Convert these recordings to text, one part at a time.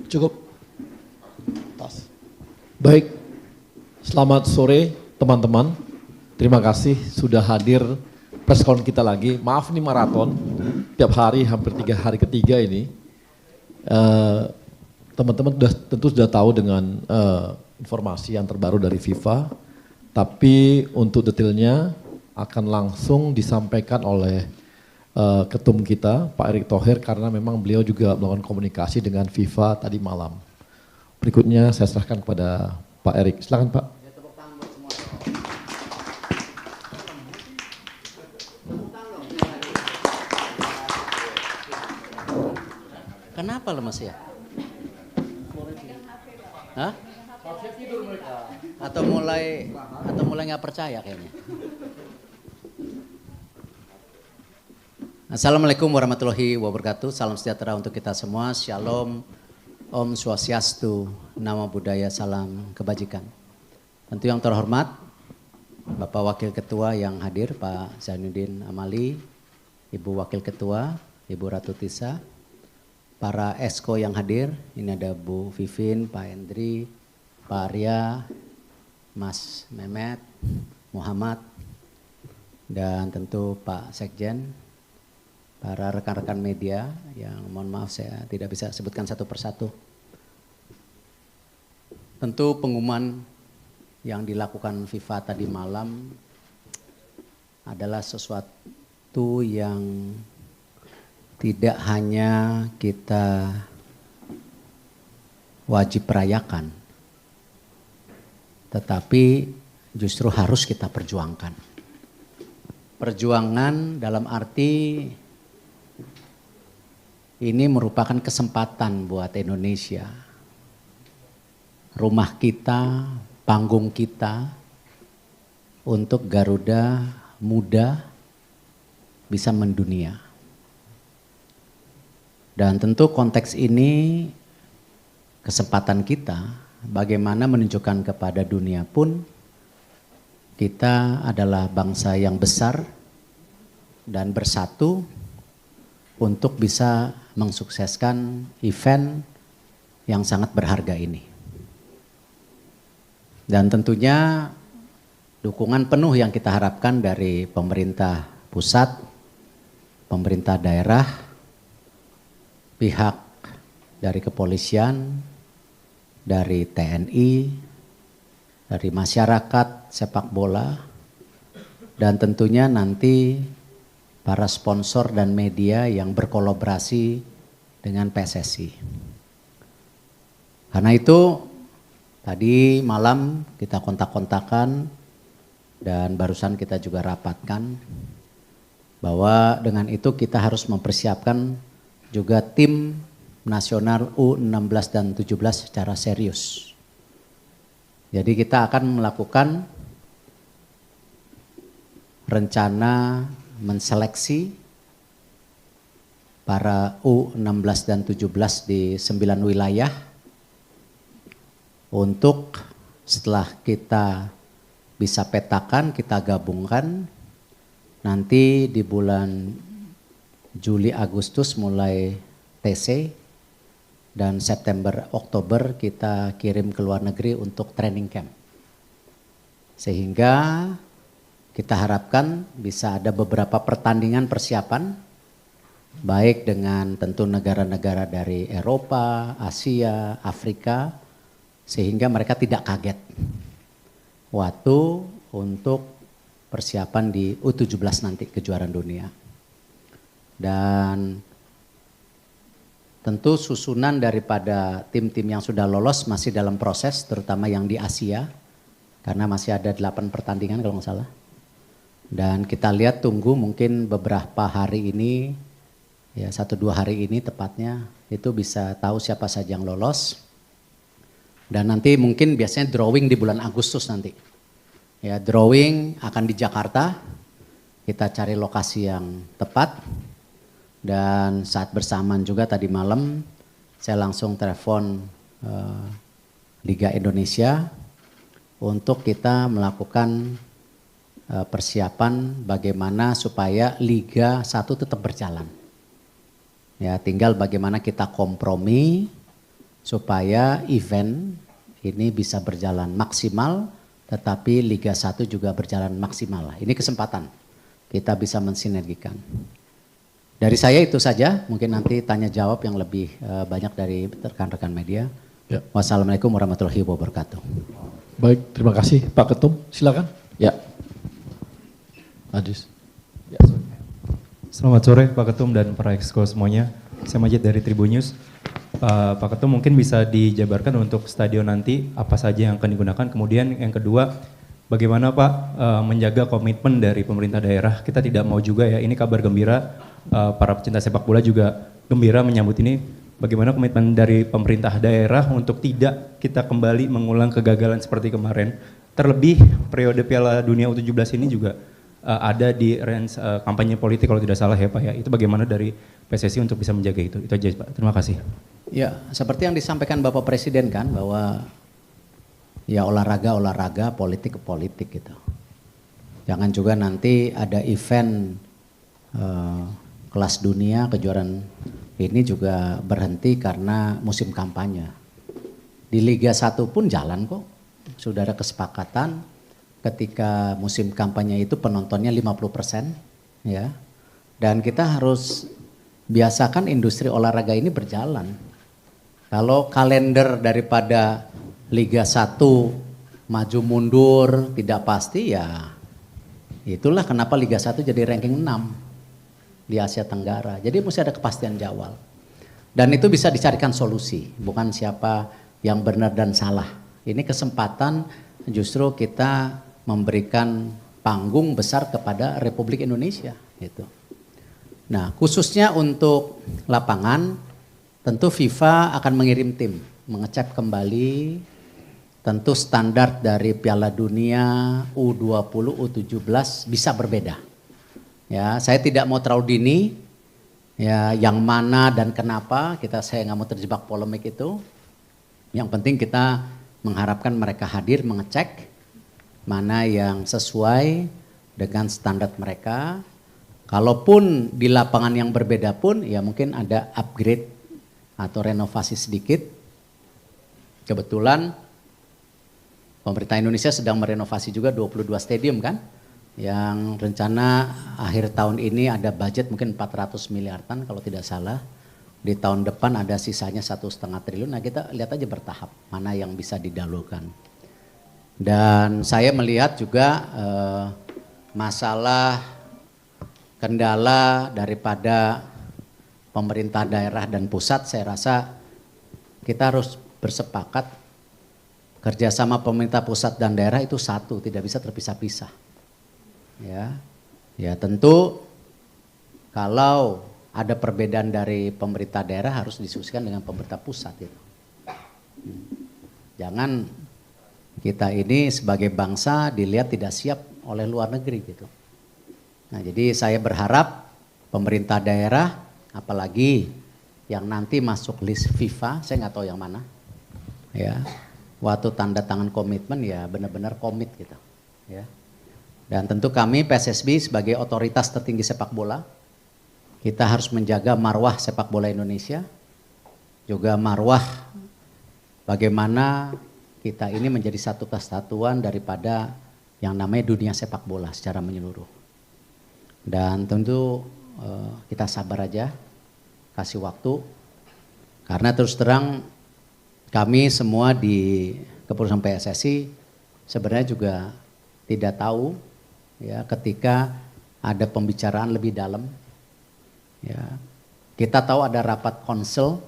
Cukup. Tas. Baik, selamat sore teman-teman. Terima kasih sudah hadir preskon kita lagi. Maaf nih maraton, tiap hari hampir 3 hari ketiga ini. Teman-teman tentu sudah tahu dengan informasi yang terbaru dari FIFA. Tapi untuk detailnya akan langsung disampaikan oleh ketum kita, Pak Erick Thohir, karena memang beliau juga melakukan komunikasi dengan FIFA tadi malam. Berikutnya saya serahkan kepada Pak Erick. Silakan Pak. Kenapa lemes ya? Hah? Atau mulai nggak percaya kayaknya. Assalamualaikum warahmatullahi wabarakatuh. Salam sejahtera untuk kita semua. Shalom, Om Swastiastu, Namo Buddhaya, salam kebajikan. Tentu yang terhormat Bapak Wakil Ketua yang hadir, Pak Zainuddin Amali, Ibu Wakil Ketua, Ibu Ratu Tisa, para esko yang hadir, ini ada Bu Vivin, Pak Hendri, Pak Arya, Mas Mehmet, Muhammad, dan tentu Pak Sekjen, para rekan-rekan media yang mohon maaf saya tidak bisa sebutkan satu persatu. Tentu pengumuman yang dilakukan FIFA tadi malam adalah sesuatu yang tidak hanya kita wajib rayakan, tetapi justru harus kita perjuangkan. Perjuangan dalam arti ini merupakan kesempatan buat Indonesia. Rumah kita, panggung kita untuk Garuda Muda bisa mendunia. Dan tentu konteks ini kesempatan kita bagaimana menunjukkan kepada dunia pun kita adalah bangsa yang besar dan bersatu untuk bisa mensukseskan event yang sangat berharga ini. Dan tentunya dukungan penuh yang kita harapkan dari pemerintah pusat, pemerintah daerah, pihak dari kepolisian, dari TNI, dari masyarakat sepak bola, dan tentunya nanti para sponsor dan media yang berkolaborasi dengan PSSI. Karena itu tadi malam kita kontak-kontakan dan barusan kita juga rapatkan bahwa dengan itu kita harus mempersiapkan juga tim nasional U16 dan 17 secara serius. Jadi kita akan melakukan rencana menseleksi para U16 dan 17 di 9 wilayah untuk setelah kita bisa petakan, kita gabungkan, nanti di bulan Juli Agustus mulai TC dan September Oktober kita kirim ke luar negeri untuk training camp. Sehingga kita harapkan bisa ada beberapa pertandingan persiapan, baik dengan tentu negara-negara dari Eropa, Asia, Afrika, sehingga mereka tidak kaget waktu untuk persiapan di U17 nanti kejuaraan dunia. Dan tentu susunan daripada tim-tim yang sudah lolos masih dalam proses, terutama yang di Asia, karena masih ada 8 pertandingan kalau nggak salah. Dan kita lihat tunggu mungkin beberapa hari ini, ya 1-2 hari ini tepatnya, itu bisa tahu siapa saja yang lolos. Dan nanti mungkin biasanya drawing di bulan Agustus nanti. Ya drawing akan di Jakarta, kita cari lokasi yang tepat. Dan saat bersamaan juga tadi malam saya langsung telepon Liga Indonesia untuk kita melakukan persiapan bagaimana supaya Liga 1 tetap berjalan. Ya, tinggal bagaimana kita kompromi supaya event ini bisa berjalan maksimal, tetapi Liga 1 juga berjalan maksimal. Ini kesempatan kita bisa mensinergikan. Dari saya itu saja, mungkin nanti tanya jawab yang lebih banyak dari rekan-rekan media. Ya. Wassalamualaikum warahmatullahi wabarakatuh. Baik, terima kasih Pak Ketum. Silakan. Ya. Adis. Ya. Selamat sore Pak Ketum dan para exco semuanya. Saya Majid dari Tribun News. Pak Ketum mungkin bisa dijabarkan untuk stadion nanti apa saja yang akan digunakan. Kemudian yang kedua, bagaimana Pak menjaga komitmen dari pemerintah daerah. Kita tidak mau juga ya, ini kabar gembira, para pecinta sepak bola juga gembira menyambut ini. Bagaimana komitmen dari pemerintah daerah untuk tidak kita kembali mengulang kegagalan seperti kemarin. Terlebih periode Piala Dunia U17 ini juga ada di range kampanye politik kalau tidak salah ya Pak ya. Itu bagaimana dari PSSI untuk bisa menjaga itu? Itu aja Pak, terima kasih. Ya, seperti yang disampaikan Bapak Presiden kan, bahwa ya olahraga, politik ke politik gitu. Jangan juga nanti ada event kelas dunia, kejuaraan ini juga berhenti karena musim kampanye. Di Liga 1 pun jalan kok, sudah ada kesepakatan ketika musim kampanye itu penontonnya 50%, ya. Dan kita harus biasakan industri olahraga ini berjalan. Kalau kalender daripada Liga 1 maju mundur tidak pasti, ya itulah kenapa Liga 1 jadi ranking 6 di Asia Tenggara. Jadi mesti ada kepastian di awal. Dan itu bisa dicarikan solusi, bukan siapa yang benar dan salah. Ini kesempatan justru kita memberikan panggung besar kepada Republik Indonesia gitu. Nah, khususnya untuk lapangan, tentu FIFA akan mengirim tim mengecek kembali tentu standar dari Piala Dunia U20, U17 bisa berbeda. Ya, saya tidak mau terlalu dini, ya yang mana dan kenapa, saya nggak mau terjebak polemik itu. Yang penting kita mengharapkan mereka hadir mengecek mana yang sesuai dengan standar mereka. Kalaupun di lapangan yang berbeda pun, ya mungkin ada upgrade atau renovasi sedikit. Kebetulan pemerintah Indonesia sedang merenovasi juga 22 stadium kan, yang rencana akhir tahun ini ada budget mungkin 400 miliaran kalau tidak salah. Di tahun depan ada sisanya 1,5 triliun. Nah kita lihat aja bertahap mana yang bisa didahulukan. Dan saya melihat juga masalah kendala daripada pemerintah daerah dan pusat, saya rasa kita harus bersepakat kerjasama pemerintah pusat dan daerah itu satu, tidak bisa terpisah-pisah. Ya tentu kalau ada perbedaan dari pemerintah daerah harus diskusikan dengan pemerintah pusat itu. Jangan kita ini sebagai bangsa dilihat tidak siap oleh luar negeri gitu. Nah jadi saya berharap pemerintah daerah, apalagi yang nanti masuk list FIFA, saya nggak tahu yang mana, ya waktu tanda tangan komitmen ya benar-benar komit gitu, ya. Dan tentu kami PSSB sebagai otoritas tertinggi sepak bola, kita harus menjaga marwah sepak bola Indonesia, juga marwah bagaimana kita ini menjadi satu kesatuan daripada yang namanya dunia sepak bola secara menyeluruh. Dan tentu kita sabar aja, kasih waktu, karena terus terang kami semua di keputusan PSSI sebenarnya juga tidak tahu ya ketika ada pembicaraan lebih dalam. Ya, kita tahu ada rapat konsel,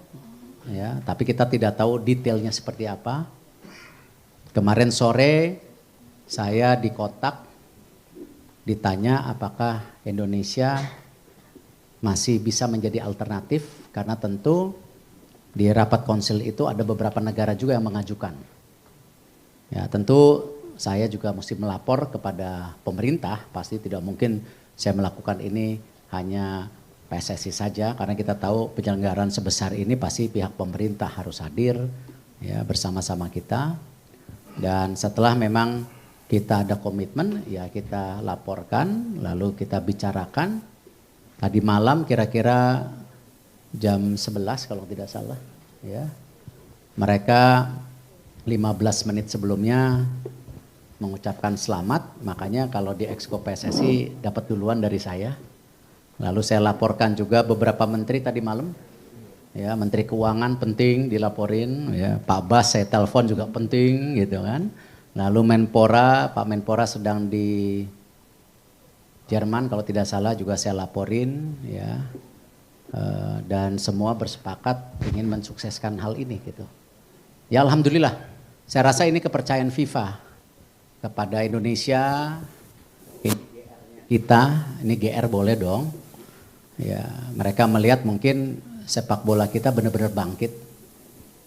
ya, tapi kita tidak tahu detailnya seperti apa. Kemarin sore saya di Kotak ditanya apakah Indonesia masih bisa menjadi alternatif, karena tentu di rapat konsel itu ada beberapa negara juga yang mengajukan. Ya, tentu saya juga mesti melapor kepada pemerintah, pasti tidak mungkin saya melakukan ini hanya PSSI saja, karena kita tahu penyelenggaraan sebesar ini pasti pihak pemerintah harus hadir ya bersama-sama kita. Dan setelah memang kita ada komitmen, ya kita laporkan, lalu kita bicarakan. Tadi malam kira-kira jam 11 kalau tidak salah, ya. mereka 15 menit sebelumnya mengucapkan selamat, makanya kalau di Exco PSSI dapat duluan dari saya. Lalu saya laporkan juga beberapa menteri tadi malam, ya Menteri Keuangan penting dilaporin, ya Pak Bas saya telepon juga penting gitu kan. Lalu Menpora, Pak Menpora sedang di Jerman kalau tidak salah juga saya laporin, ya. Dan semua bersepakat ingin mensukseskan hal ini gitu. Ya alhamdulillah, saya rasa ini kepercayaan FIFA kepada Indonesia, kita, ini GR boleh dong. Ya, mereka melihat mungkin sepak bola kita benar-benar bangkit.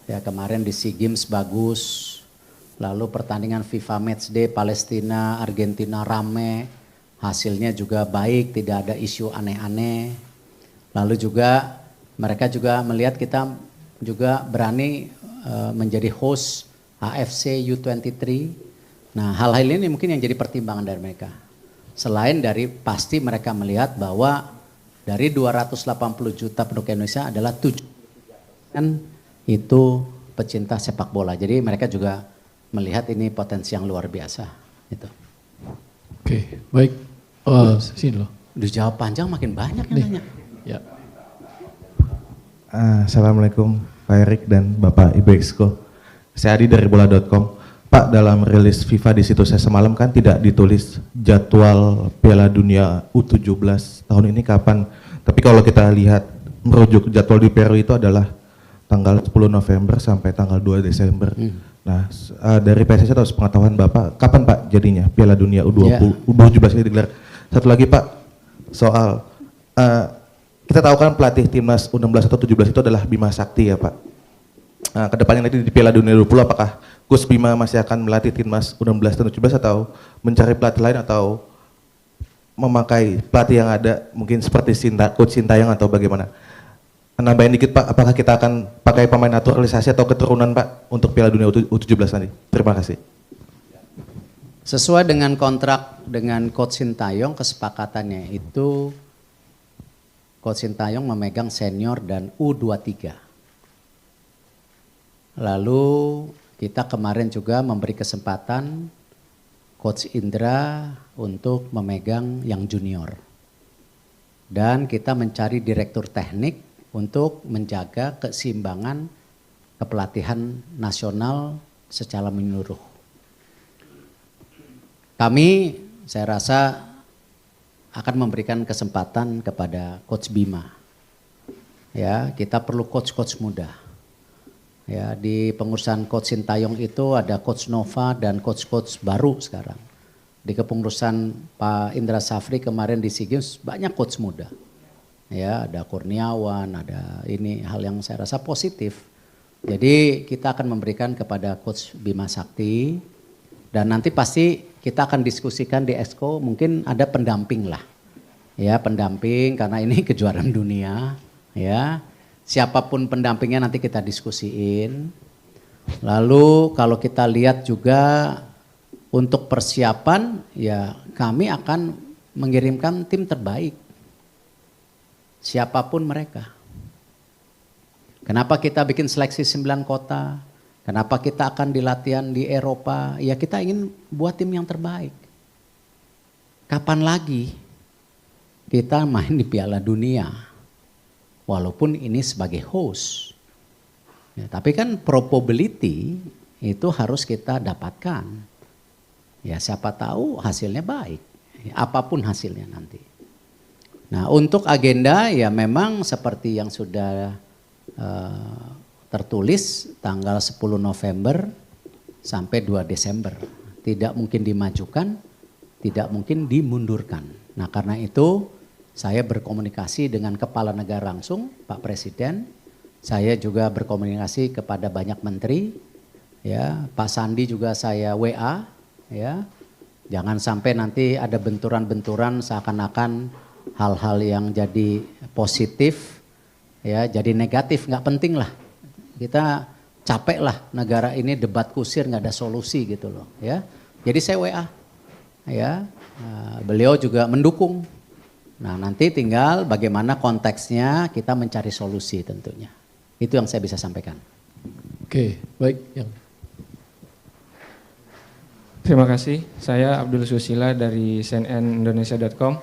Ya, kemarin di SEA Games bagus. Lalu pertandingan FIFA Matchday Palestina, Argentina rame. Hasilnya juga baik, tidak ada isu aneh-aneh. Lalu juga mereka juga melihat kita juga berani menjadi host AFC U23. Nah, hal-hal ini mungkin yang jadi pertimbangan dari mereka. Selain dari pasti mereka melihat bahwa dari 280 juta penduduk Indonesia adalah 73% itu pecinta sepak bola. Jadi mereka juga melihat ini potensi yang luar biasa. Gitu. Oke, baik. Sini loh. Dijawab panjang makin banyak yang nanya. Ya. Assalamualaikum Pak Erik dan Bapak Ibu Exco. Saya Adi dari bola.com. Pak, dalam rilis FIFA di situs saya semalam kan tidak ditulis jadwal Piala Dunia U17 tahun ini kapan. Tapi kalau kita lihat merujuk jadwal di Peru itu adalah tanggal 10 November sampai tanggal 2 Desember. Nah, dari PSSI atau pengetahuan Bapak, kapan Pak jadinya Piala Dunia U17 ini digelar? Satu lagi Pak, soal kita tahu kan pelatih timnas U16 atau 17 itu adalah Bima Sakti ya Pak. Nah, kedepannya nanti di Piala Dunia 20 apakah Gus Bima masih akan melatih timnas U16 dan U17 atau mencari pelatih lain atau memakai pelatih yang ada mungkin seperti Coach Sintayong atau bagaimana? Nambahin dikit Pak, apakah kita akan pakai pemain naturalisasi atau keturunan Pak untuk Piala Dunia U17 nanti? Terima kasih. Sesuai dengan kontrak dengan Coach Sintayong, kesepakatannya itu Coach Sintayong memegang senior dan U23. Lalu kita kemarin juga memberi kesempatan Coach Indra untuk memegang yang junior. Dan kita mencari direktur teknik untuk menjaga keseimbangan kepelatihan nasional secara menyeluruh. Kami, saya rasa akan memberikan kesempatan kepada Coach Bima. Ya, kita perlu coach-coach muda. Ya, di pengurusan Coach Sintayong itu ada Coach Nova dan coach-coach baru sekarang. Di kepengurusan Pak Indra Safri kemarin di SEA Games banyak coach muda. Ya, ada Kurniawan, ada ini hal yang saya rasa positif. Jadi kita akan memberikan kepada Coach Bima Sakti dan nanti pasti kita akan diskusikan di Exco mungkin ada pendamping lah. Ya, pendamping karena ini kejuaraan dunia, ya. Siapapun pendampingnya nanti kita diskusiin. Lalu kalau kita lihat juga untuk persiapan ya kami akan mengirimkan tim terbaik. Siapapun mereka. Kenapa kita bikin seleksi 9 kota? Kenapa kita akan dilatihan di Eropa? Ya kita ingin buat tim yang terbaik. Kapan lagi kita main di Piala Dunia? Walaupun ini sebagai host. Ya, tapi kan probability itu harus kita dapatkan. Ya siapa tahu hasilnya baik. Ya, apapun hasilnya nanti. Nah untuk agenda ya memang seperti yang sudah tertulis tanggal 10 November sampai 2 Desember. Tidak mungkin dimajukan, tidak mungkin dimundurkan. Nah karena itu saya berkomunikasi dengan kepala negara langsung, Pak Presiden. Saya juga berkomunikasi kepada banyak menteri. Ya, Pak Sandi juga saya WA. Ya, jangan sampai nanti ada benturan-benturan seakan-akan hal-hal yang jadi positif, ya, jadi negatif. Nggak penting lah. Kita capek lah negara ini debat kusir nggak ada solusi gitu loh. Ya, jadi saya WA. Ya, beliau juga mendukung. Nah nanti tinggal bagaimana konteksnya kita mencari solusi tentunya. Itu yang saya bisa sampaikan. Oke, baik. Yang Terima kasih, saya Abdul Susila dari cnnindonesia.com.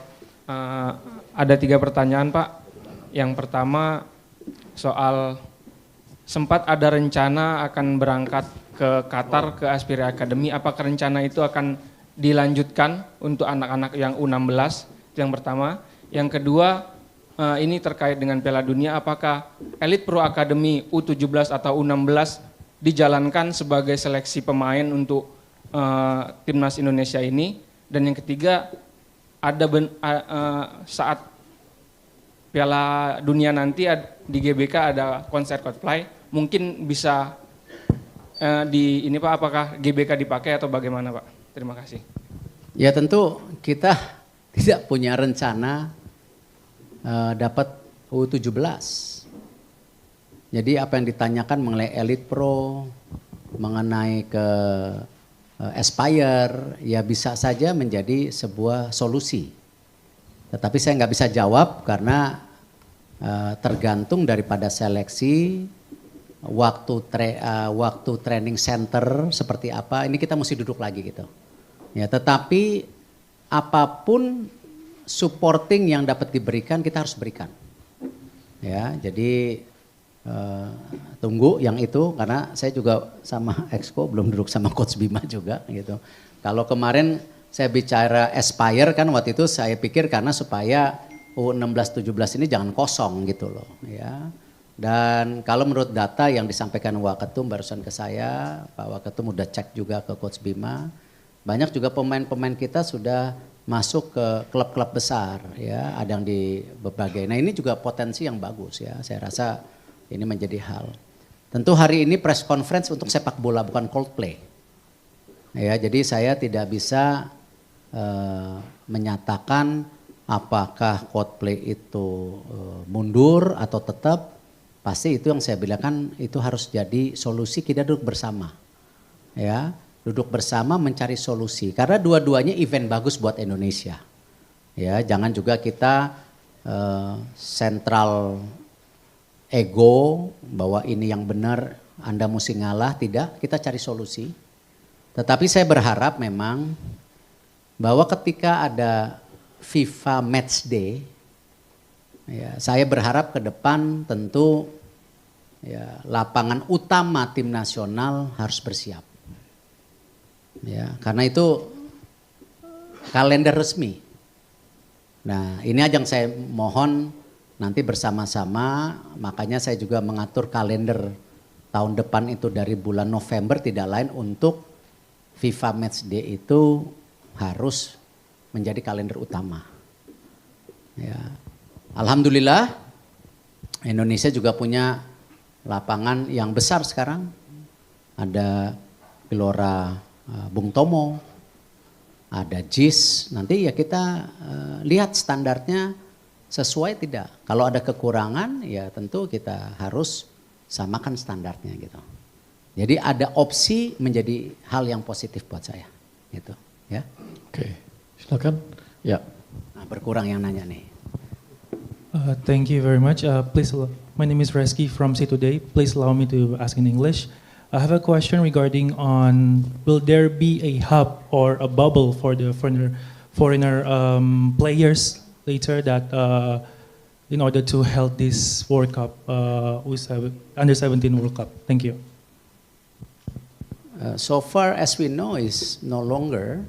Ada 3 pertanyaan Pak. Yang pertama soal sempat ada rencana akan berangkat ke Qatar ke Aspire Academy. Apakah rencana itu akan dilanjutkan untuk anak-anak yang U16? Itu yang pertama. Yang kedua ini terkait dengan Piala Dunia. Apakah Elite Pro Academy U17 atau U16 dijalankan sebagai seleksi pemain untuk timnas Indonesia ini? Dan yang ketiga, ada saat Piala Dunia nanti di GBK ada konser Coldplay, mungkin bisa di ini Pak, apakah GBK dipakai atau bagaimana Pak? Terima kasih. Ya tentu kita tidak punya rencana dapat U17. Jadi apa yang ditanyakan mengenai Elite Pro, mengenai ke Aspire, ya bisa saja menjadi sebuah solusi. Tetapi saya nggak bisa jawab karena tergantung daripada seleksi, waktu training center seperti apa. Ini kita mesti duduk lagi gitu. Ya, tetapi apapun supporting yang dapat diberikan kita harus berikan. Ya, jadi tunggu yang itu karena saya juga sama Exco belum duduk sama Coach Bima juga gitu. Kalau kemarin saya bicara Aspire kan waktu itu saya pikir karena supaya U16 17 ini jangan kosong gitu loh ya. Dan kalau menurut data yang disampaikan Waketum barusan ke saya, Pak Waketum udah cek juga ke Coach Bima, banyak juga pemain-pemain kita sudah masuk ke klub-klub besar ya, ada yang di berbagai. Nah, ini juga potensi yang bagus ya. Saya rasa ini menjadi hal. Tentu hari ini press conference untuk sepak bola bukan Coldplay. Ya, jadi saya tidak bisa menyatakan apakah Coldplay itu mundur atau tetap. Pasti itu yang saya bilang kan itu harus jadi solusi, kita duduk bersama. Ya, duduk bersama mencari solusi karena dua-duanya event bagus buat Indonesia. Ya, jangan juga kita sentral ego bahwa ini yang benar, Anda mesti ngalah, tidak, kita cari solusi. Tetapi saya berharap memang bahwa ketika ada FIFA Match Day, ya, saya berharap ke depan tentu ya, lapangan utama tim nasional harus bersiap. Ya, karena itu kalender resmi. Nah, ini aja yang saya mohon nanti bersama-sama, makanya saya juga mengatur kalender tahun depan itu dari bulan November tidak lain untuk FIFA Match Day itu harus menjadi kalender utama. Ya. Alhamdulillah Indonesia juga punya lapangan yang besar sekarang. Ada Gelora Bung Tomo, ada JIS, nanti ya kita lihat standarnya sesuai tidak. Kalau ada kekurangan ya tentu kita harus samakan standarnya gitu. Jadi ada opsi menjadi hal yang positif buat saya gitu ya. Oke, silakan. Ya. Nah, berkurang yang nanya nih. Thank you very much. My name is Reski from Say Today. Please allow me to ask in English. I have a question regarding on will there be a hub or a bubble for the foreigner players later that in order to hold this World Cup, under 17 World Cup. Thank you. So far as we know is no longer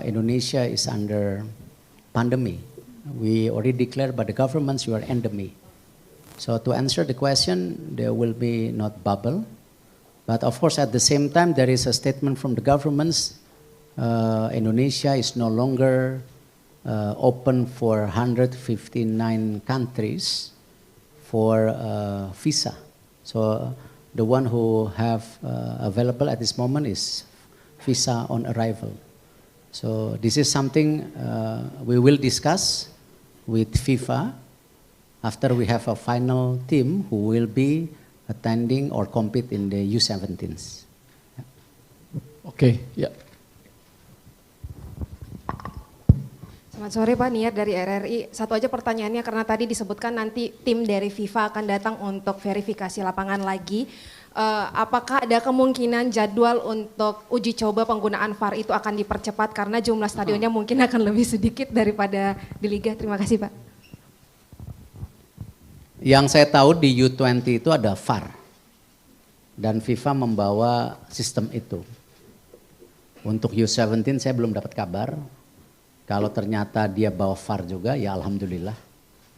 Indonesia is under pandemic. We already declared by the governments you are endemic. So to answer the question, there will be not bubble. But of course at the same time there is a statement from the governments, Indonesia is no longer open for 159 countries for visa. So the one who have available at this moment is visa on arrival. So this is something we will discuss with FIFA after we have a final team who will be attending or compete in the U17s. Oke, ya. Selamat sore Pak, Niar dari RRI. Satu aja pertanyaannya karena tadi disebutkan nanti tim dari FIFA akan datang untuk verifikasi lapangan lagi. Apakah ada kemungkinan jadwal untuk uji coba penggunaan VAR itu akan dipercepat karena jumlah stadionnya mungkin akan lebih sedikit daripada di Liga? Terima kasih Pak. Yang saya tahu di U20 itu ada VAR dan FIFA membawa sistem itu. Untuk U17 saya belum dapat kabar. Kalau ternyata dia bawa VAR juga ya alhamdulillah.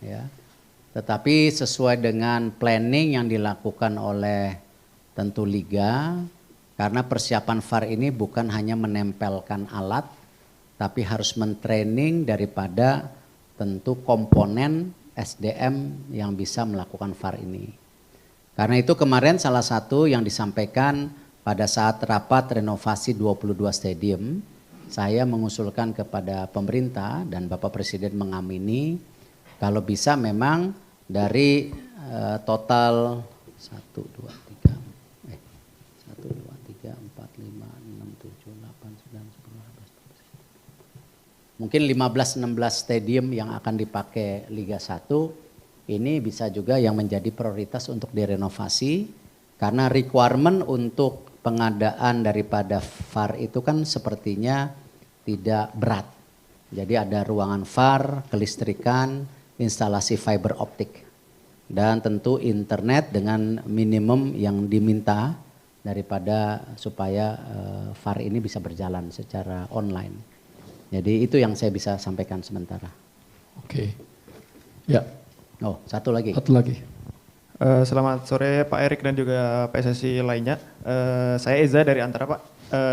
Ya. Tetapi sesuai dengan planning yang dilakukan oleh tentu Liga, karena persiapan VAR ini bukan hanya menempelkan alat, tapi harus mentraining daripada tentu komponen SDM yang bisa melakukan VAR ini. Karena itu kemarin salah satu yang disampaikan pada saat rapat renovasi 22 stadium, saya mengusulkan kepada pemerintah dan Bapak Presiden mengamini, kalau bisa memang dari total 1, 2, 3, 4, 5, 6, 7, 8, 9, 10, 11, 12. Mungkin 15-16 stadium yang akan dipakai Liga 1 ini bisa juga yang menjadi prioritas untuk direnovasi karena requirement untuk pengadaan daripada VAR itu kan sepertinya tidak berat. Jadi ada ruangan VAR, kelistrikan, instalasi fiber optik dan tentu internet dengan minimum yang diminta daripada supaya VAR ini bisa berjalan secara online. Jadi itu yang saya bisa sampaikan sementara. Oke. Ya. Oh, satu lagi. Satu lagi. Selamat sore Pak Erik dan juga PSSI lainnya. Saya Eza dari Antara Pak.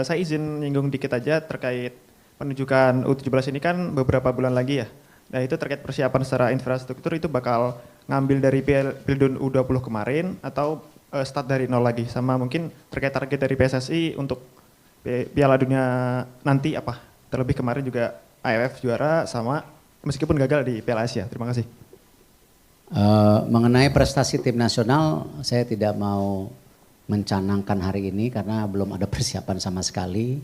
Saya izin nyinggung dikit aja terkait penunjukan U17 ini kan beberapa bulan lagi ya. Nah itu terkait persiapan secara infrastruktur itu bakal ngambil dari Pildun U20 kemarin atau start dari nol lagi, sama mungkin terkait target dari PSSI untuk Piala Dunia nanti apa? Terlebih kemarin juga AFF juara sama meskipun gagal di Piala Asia. Terima kasih. Mengenai prestasi tim nasional saya tidak mau mencanangkan hari ini karena belum ada persiapan sama sekali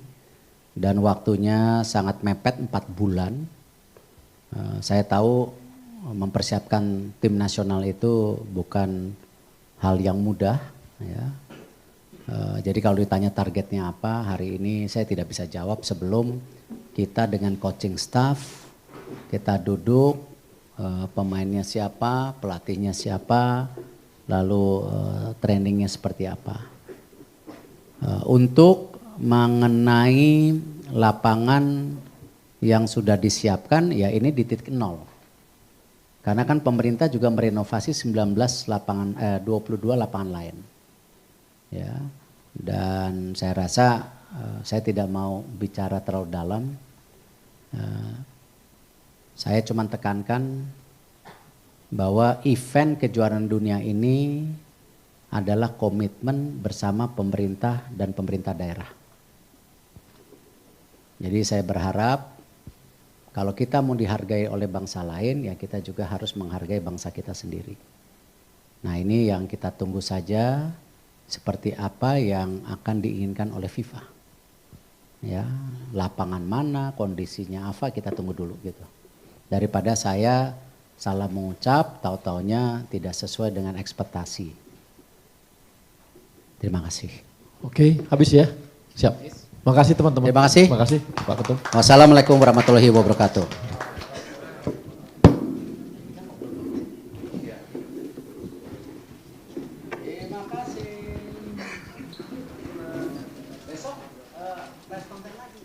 dan waktunya sangat mepet 4 bulan. Saya tahu mempersiapkan tim nasional itu bukan hal yang mudah ya. Jadi kalau ditanya targetnya apa hari ini saya tidak bisa jawab sebelum kita dengan coaching staff kita duduk pemainnya siapa, pelatihnya siapa, lalu trainingnya seperti apa. Untuk mengenai lapangan yang sudah disiapkan ya ini di titik nol. Karena kan pemerintah juga merenovasi 22 lapangan lain. Ya. Dan saya rasa saya tidak mau bicara terlalu dalam. Saya cuma tekankan bahwa event kejuaraan dunia ini adalah komitmen bersama pemerintah dan pemerintah daerah. Jadi saya berharap kalau kita mau dihargai oleh bangsa lain, ya kita juga harus menghargai bangsa kita sendiri. Nah ini yang kita tunggu saja seperti apa yang akan diinginkan oleh FIFA. Ya, lapangan mana, kondisinya apa, kita tunggu dulu gitu. Daripada saya salah mengucap, tahu-taunya tidak sesuai dengan ekspektasi. Terima kasih. Oke, habis ya? Siap. Makasih teman-teman. Terima kasih. Terima kasih Pak Ketum. Wassalamualaikum warahmatullahi wabarakatuh. Terima kasih. Besok press konten lagi.